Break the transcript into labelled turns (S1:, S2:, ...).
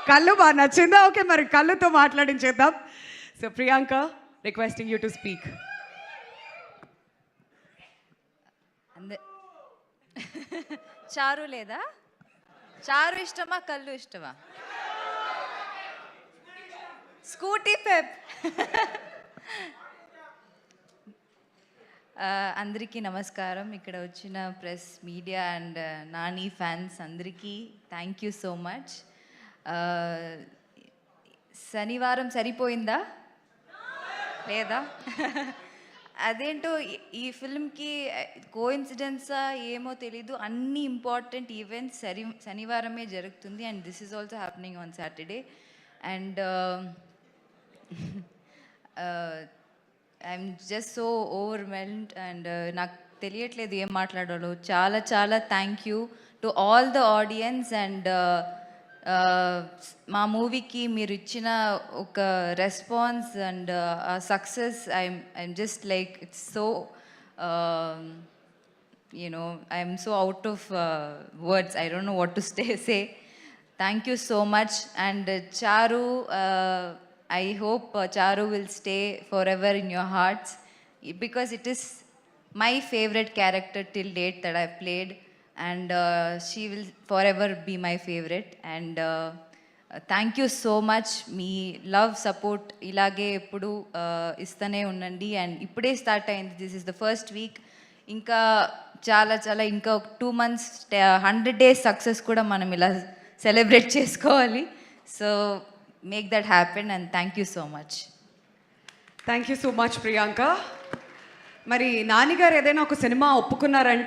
S1: కళ్ళు బాగా నచ్చిందా? ఓకే, మరి కళ్ళుతో మాట్లాడించేద్దాం. So Priyanka, requesting you to speak.
S2: చారు లేదా? చారు ఇష్టమా, కళ్ళు ఇష్టమా? Scooty Pep. అందరికీ నమస్కారం. ఇక్కడ వచ్చిన press, media and Nani fans అందరికీ థ్యాంక్ యూ సో మచ్. శనివారం సరిపోయిందా లేదా? అదేంటో ఈ ఫిల్మ్కి కోఇన్సిడెన్సా ఏమో తెలీదు, అన్ని ఇంపార్టెంట్ ఈవెంట్స్ శనివారమే జరుగుతుంది. And this is also happening on Saturday. And I'm just so overwhelmed and నాకు తెలియట్లేదు ఏం మాట్లాడాలో. చాలా చాలా thank you to all the audience. And మా మూవీకి మీరు ఇచ్చిన ఒక response and success, I'm just like it's so I'm so out of words. I don't know what to say. Thank you so much. And చారు, I hope Charu will stay forever in your hearts because it is my favorite character till date that I've played, and she will forever be my favorite. And thank you so much. Me love, support ilage eppudu istane unnandi. And ipude start ayindi. This is the first week. Inka chala inka 2 months 100 days success kuda manam ila celebrate chesukovali. So make that happen and thank you so much.
S1: Thank you so much Priyanka. మరి నాని గారు ఏదైనా ఒక cinema ఒప్పుకున్నారంటే